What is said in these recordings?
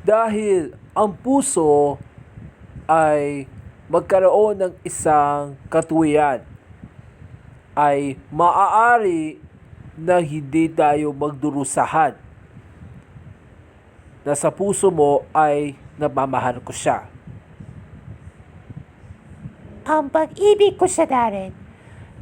Dahil ang puso ay magkaroon ng isang katuwiran, ay maaari na hindi tayo magdurusahan na sa puso mo ay nagmamahal ko siya. Ang pag-ibig ko sa Darren,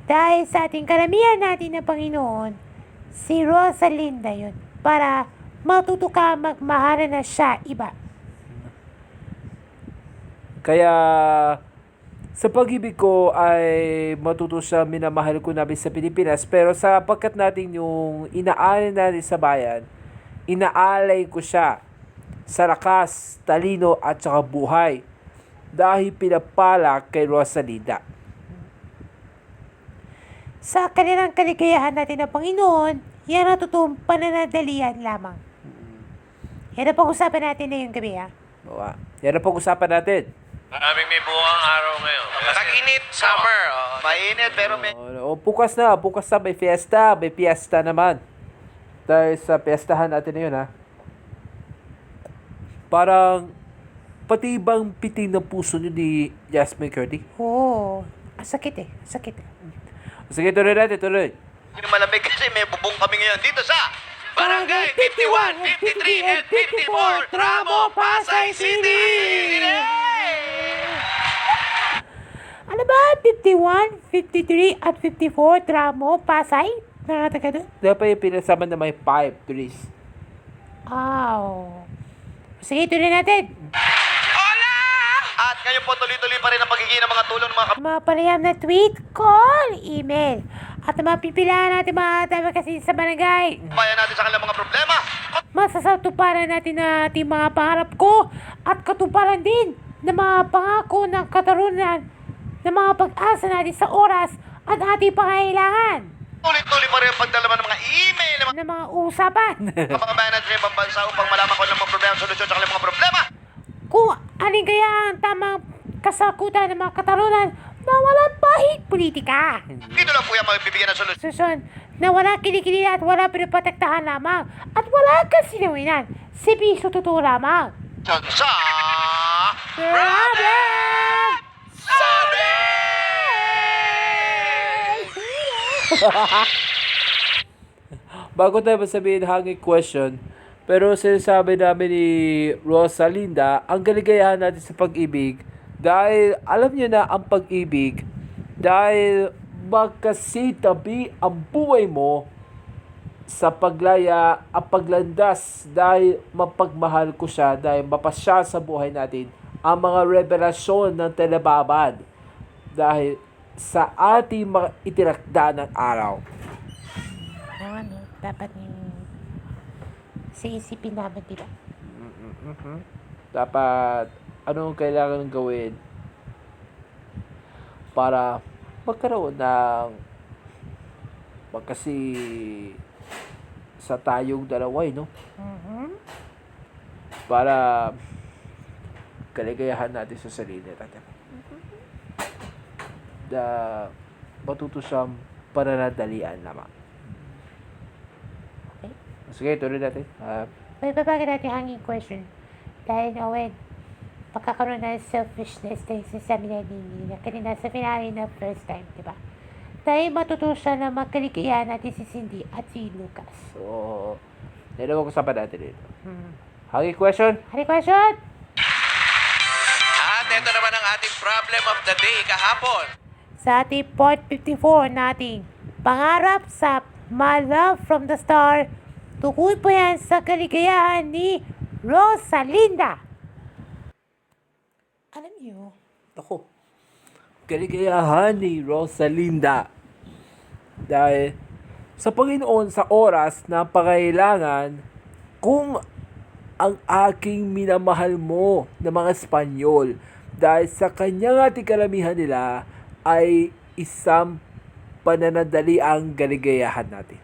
dahil sa ating karamihan natin ng Panginoon, si Rosalinda yun, para matuto ka magmahalan na siya iba. Kaya sa pag-ibig ko ay matuto siya minamahal ko namin sa Pilipinas, pero sapagkat natin yung inaalay natin sa bayan, inaalay ko siya sa lakas, talino at saka buhay dahil pinapala kay Rosalinda. Sa kanilang kaligayahan natin ng Panginoon, yan ang totoong pananadalian lamang. Yan ang pag-usapan natin na yung gabi, ha? Oo, yan ang pag-usapan natin. Maraming may buwang araw ngayon. Tag-init, summer. Mainit pero may... Bukas na, may fiesta naman. Dahil sa fiestahan natin na yun, ha? Parang, pati ibang piting ng puso nyo ni Jasmine Curdy. Oo. Sakit eh. Sakit. Sige, tuloy natin, tuloy. Hindi malamig kasi may bubong kami ngayon dito sa Barangay 51, 53, and 54, Tramo, Pasay City! Ano ba? 51, 53, at 54, Tramo, Pasay? Nakataga doon? Dapat yung pinasama na may 5 trees. Wow. Sige, tuloy natin. At ngayon po tuloy-tuloy pa rin ang pagiging ng mga tulong ng mga Mga panayam na tweet, call, email. At mapipilaan natin mga tama kasi sa barangay. kabayan natin sa kanilang mga problema. Masasatuparan natin na ating mga pangarap ko at katuparan din ng mga pangako ng katarunan ng mga pag-asa natin sa oras at ating pangailangan Tuloy-tuloy pa rin ang pagdalaman ng mga email ng ng mga usapan. mga kabayan natin sa ibang bansa upang malaman kung ano ang mga problema, solusyon sa kanilang mga problema. Kung alin kaya ang tamang kasakutan ng mga katarunan na walang pahit politika. Dito lang po yan magbibigyan ng solusyon. Susun, na walang kilikilila at walang pinaprotektahan lamang at walang kasinawinan. Si Piso totoo lamang. Sa... Problem! Sabi! Bago tayo masabihin hanging question, pero sinasabi namin ni Rosalinda, ang kaligayahan natin sa pag-ibig, dahil alam niyo na ang pag-ibig, dahil magkasitabi ang buhay mo sa paglaya at paglandas, dahil mapagmahal ko siya, dahil mapasya sa buhay natin ang mga revelasyon ng telebabad, dahil sa ating mga itirakda ng araw. Ano, dapat siisipin namin nila. Dapat, anong kailangan gawin para magkaroon ng magkasi sa tayong dalawa, no? Para kaligayahan natin sa sarili natin. Matuto siyang pananadalian lamang. Okay. Sige, tuloy natin. May babagay natin hanging question. Dahil, Owen, pagkakaroon ng selfishness dahil sasabi na na kanina sa finale na first time, di ba? Dahil matuto siya na magkaligayahan natin si Cindy at si Lucas. So, dalawa ko sa natin dito. Hanging question? Hanging question? At ito naman ang ating problem of the day kahapon. Sa ating part 54 nating pangarap sa My Love from the Star, tukoy po yan sa kaligayahan ni Rosalinda. Alam niyo, Ako, kaligayahan ni Rosalinda. Dahil sa Panginoon sa oras na pangailangan, kung ang aking minamahal mo na mga Espanyol, dahil sa kanyang ating kalamihan nila, ay isang pananadali ang kaligayahan natin.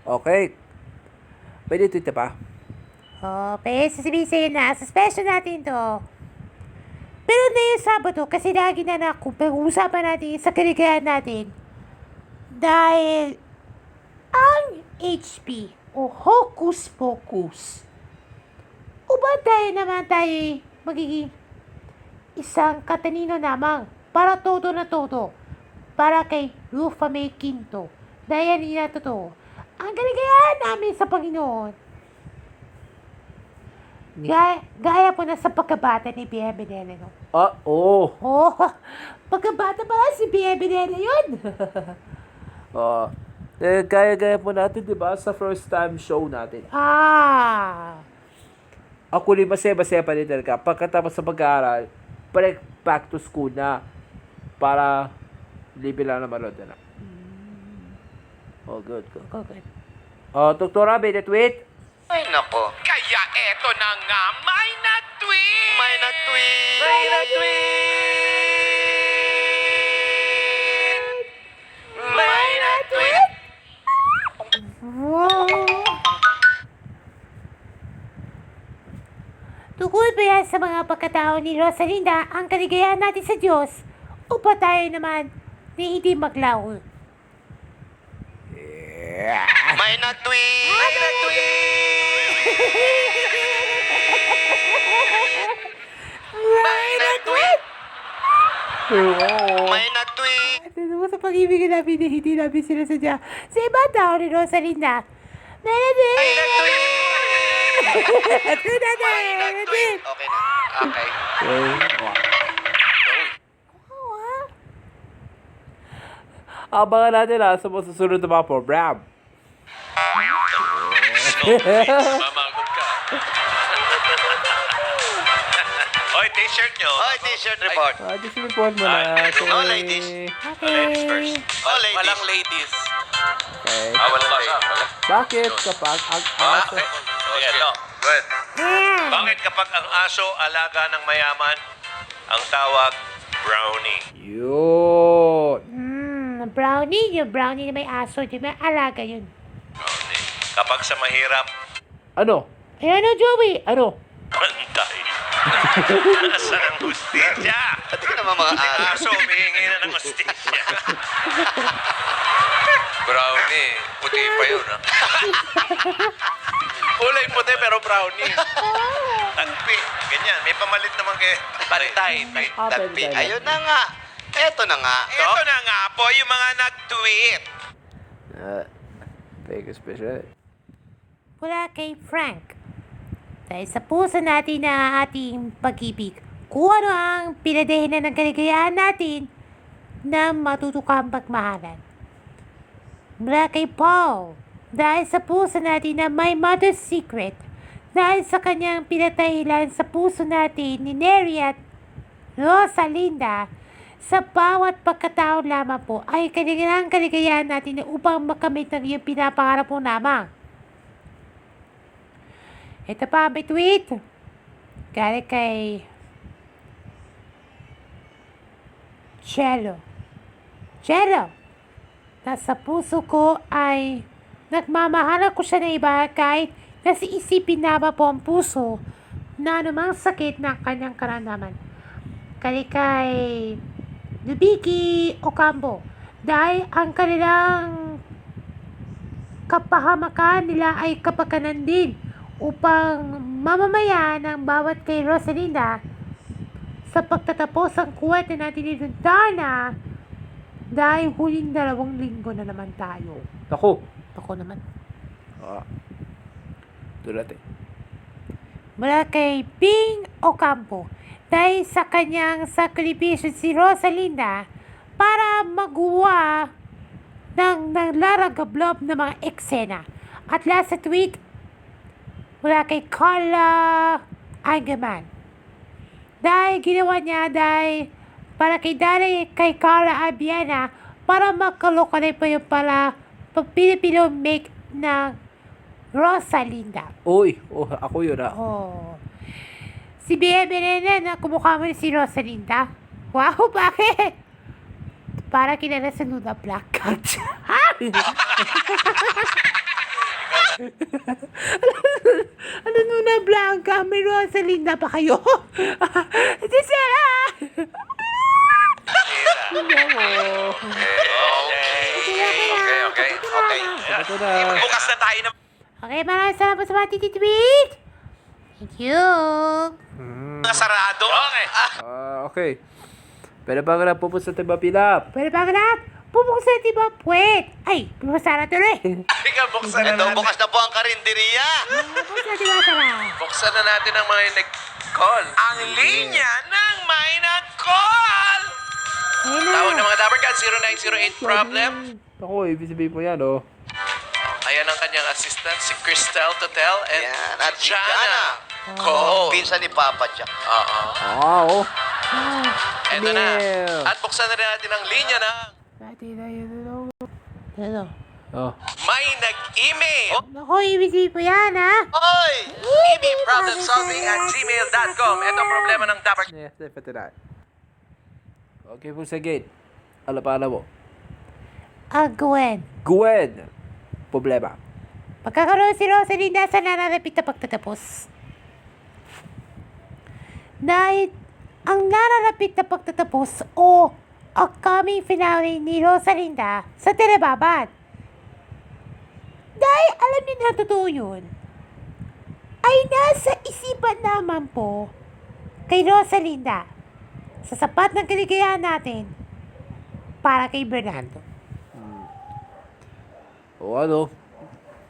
Okay. Pwede ito pa. okay, sasabihin sa'yo na, sa special natin to. Pero na yung Sabado, kasi lagi na pag-uusapan natin sa kaligayahan natin. Dahil, ang HP, o hocus pocus? O ba tayo magiging isang katanino namang para todo na todo para kay Rufa May Quinto? Dahil hindi na totoo. Ang galingayan namin sa Panginoon. Gaya po na sa pagkabata ni Bea Benene, no? Oo. Oh, pagkabata pala si Bea Benene yun. Gaya-gaya po natin, di ba? Sa first time show natin. Ako rin masaya pa rin talaga. Pagkatapos sa pag-aaral, back to school na. Para libre lang na manood na. Oh, good. Okay. Dr. Abe, the tweet? Ay, nako. Kaya eto na nga, may na-tweet! May nag-tweet! May na-tweet! May na-tweet! Wow! Tungkol ba yan sa mga pagkatao ni Rosalinda ang kaligayahan natin sa Diyos o pa tayo naman ni hindi maglaw? May nag-tweet! May na-tweet! May na-tweet! May nag-tweet! Ano mo sa pag-ibig namin na hindi namin sila sadya sa ibang tao ni Rosalinda? Meredith! May nag-tweet! Meredith! May nag-tweet! Okay na. Okay. Abangan natin sa mga susunod na mga program. Mamagot ka. Oy, t-shirt nyo. Hoy, t-shirt report. Just report mo na. No ladies. Ladies first. Oh, ladies. Walang ladies. Okay. Walang ladies. Bakit kapag ang aso... Sige, no. Good. Bakit kapag ang aso alaga ng mayaman, ang tawag brownie? Yun. Brownie. Yung brownie na may aso. Di may alaga yun. Brownie. Kapag sa mahirap, Ano? Ayan o, Joey. Ano? pantay. Nasa ng hustisya. Pati ka naman mga Ang aso humihingi na ng hustisya. Brownie. Puti pa yun, ha? Kulay puti pero brownie. Tagpi. Ganyan. May pamalit naman kay pantay. Tagpi. Ayun na nga. Eto na nga. Ito na nga po yung mga nag-tweet. Fake special. Mula kay Frank. Dahil sa puso natin na ating pag-ibig, kung ano ang pinadahilan ng kaligayahan natin na matutukang pagmahalan. Mula kay Paul. Dahil sa puso natin na may mother's secret. Dahil sa kanyang pinadahilan sa puso natin ni Neri at Rosalinda, sa bawat pagkatao lamang po ay kaligayahan natin na upang makamit ng iyong pinapangarap po lamang. Ito pa may tweet. Galing kay Cello. Nasa puso ko ay nagmamahalan ko siya ng iba kahit nasa isipin naman po ang puso na anumang sakit ng kanyang karamdaman. Galing kay Nubiki Ocampo. Dahil ang kanilang kapahamakan nila ay kapakanan din upang mamamaya ng bawat kay Rosalinda sa pagtatapos ang kwento natin ni Darna dahil huling 2 linggo na naman tayo. Ako naman. Tulad Mula kay Ping Ocampo. Dahil sa kanyang sakripisyo si Rosalinda para magawa ng laragablob ng mga eksena. At last sa tweet, mula kay Carla Angeman. Dahil ginawa niya para kay Carla Abiana para makalokalay pa yung pala pagpilipilo make ng Rosalinda. Uy, ako yun Oh. Si Bea Benene na kumukha mo si Rosalinda. Wow, bakit? Para kilala sa Luna Blackcat. Ano Luna Blanca? May Rosalinda pa kayo? Si Sarah! Okay. Ito na. Bukas na tayo ng Okay, maraming salamat sa mga tititweet. Thank you. Mga sarado. Okay. Okay. Pero bago na pupunta sa tiba pilap. Pero bago lahat, pupuksan di ba puwet? Ay, pupuksan na tuloy. Halika, buksan na Ito, natin. bukas na po ang karinderiya. Pupuksan di ba sala? Buksan na natin ang mga nag-call. Ang linya ng may nag-call. Ayun na. Tawag ng mga Dapper Cats, 0908 problem. Ako, ibig sabihin mo yan, oh. Ayan ang kanyang assistant, si Cristel Totel and Yan, at si Jana. Jana. Call. Pinsan ni Papa Jack. Oo. Oh. Eto na. Meow. At buksan na rin natin ang linya na Ano? Oh. may nag-email. Naku, ibig sabihin mo yan, ha? Oy! Email problemsolving@gmail.com. Ito ang problema ng Dapper Yes, ito na. Okay po sa gate. Ano pa mo? Gwen. Gwen. Problema. Pagkakaroon si Rosalinda sa nararapit na pagtatapos. Dahil ang nararapit na pagtatapos o upcoming finale ni Rosalinda sa Telebabad. Dahil alam niyo na totoo yun, ay nasa isipan naman po kay Rosalinda sa sapat ng kaligayahan natin para kay Bernardo. O ano?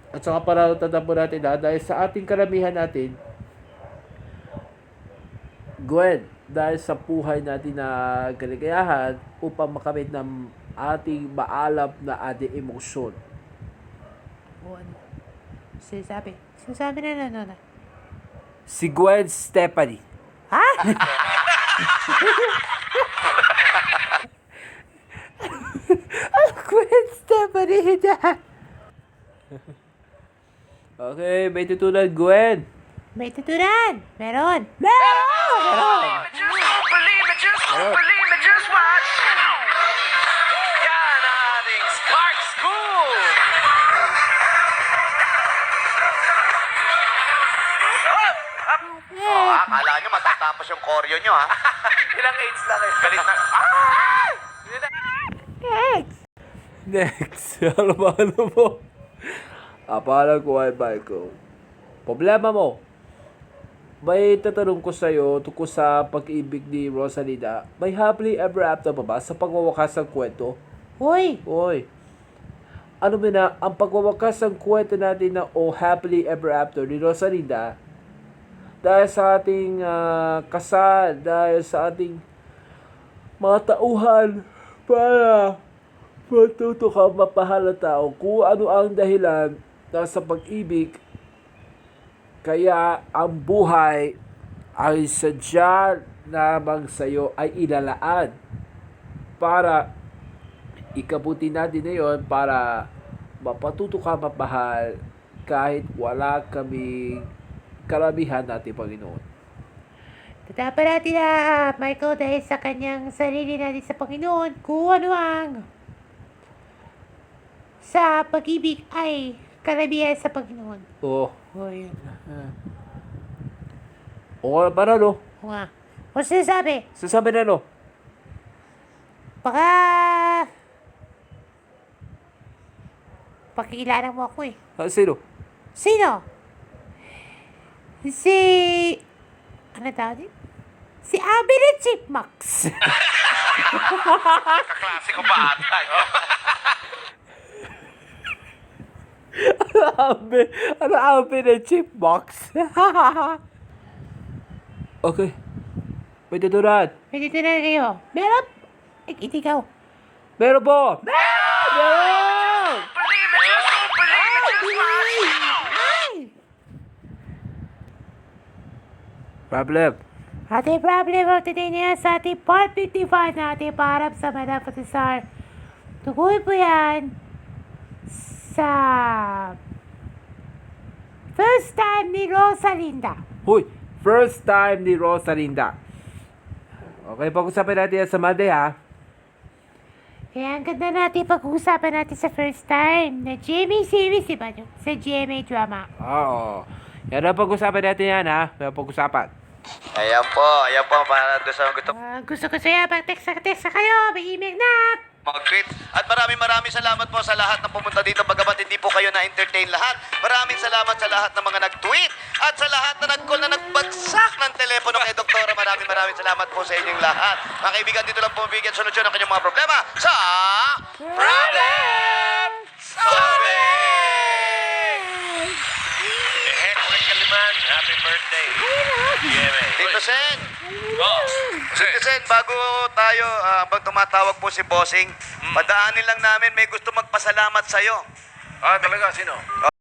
At saka para tatapon natin na dahil sa ating karamihan natin, Gwen, dahil sa buhay natin na kaligayahan upang makamit ng ating maalap na ating emosyon. O ano? Sinasabi. Sinasabi na na. Si Gwen Stephanie. Ha? Gwen Stephanie na. Okay, may tutunan Gwen. May tuturan. Meron. Meron! Yan ang ating Spark School! Akala nyo matatapos yung choreo nyo, ha? Ilang AIDS na kayo? Galit na. Next. Next. Ano mo? Apalang ko ay Michael. Problema mo. May tatanong ko sa'yo tungkol sa pag-ibig ni Rosalinda. May happily ever after ba ba sa pagwawakas ng kwento? Uy. Oy. Ano ba na, ang pagwawakas ng kwento natin na happily ever after ni Rosalinda dahil sa ating kasal, dahil sa ating mga tauhan para matuto ka mapahal na tao kung ano ang dahilan na sa pag-ibig kaya ang buhay ay sadya lamang sa'yo ay inalaan para ikabuti natin ngayon para mapatuto ka mapahal kahit wala kaming karamihan natin, Panginoon. Tatapan natin na Michael dahil sa kanyang sarili natin sa Panginoon kung ano ang sa pag-ibig ay karamihan sa Panginoon. Oo. Uy. O, para no? O nga. O sinasabi, Sasabi na no? baka pakikilala mo ako eh. Sino? Sino? Si... Ano tawag din? Si Abby the Chipmunks. Klasiko pa ata. Ano abe ng chipbox? Okay. May tuturan. Pwede na kayo. Meron? Ikaw. Meron po! Meron! Problem. Ating problem of today na yan sa ating part 55 na ating parap sa Madam Patisar. Tukoy po yan sa first time ni Rosalinda. Huy! First time ni Rosalinda. Okay, pag-usapan natin yan sa Monday, ha? Kaya ang ganda natin pag-uusapan natin sa first time na GMA series, diba? Sa GMA drama. Oo. Yan ang pag-usapan natin yan, ha? May pag-usapan. Ayan po para doon sa gusto. Gusto ko sa'yo, pag-text na kayo, may email na. Mag-greet. At maraming salamat po sa lahat na pumunta dito. Bagamat hindi po kayo na-entertain lahat. Maraming salamat sa lahat ng mga nag-tweet at sa lahat na nag-call na nagbagsak ng telepono kay Doktora. Maraming salamat po sa inyong lahat. Mga kaibigan, dito lang po bigyan solusyon ng kanyang mga problema sa Problem Solving! Hector Kaliman, happy birthday. Yeah, man. Tito Sen, Oh, Tito Sen, bago tayo, habang tumatawag po si Bossing, padaanin lang namin, may gusto magpasalamat sa'yo. talaga, sino?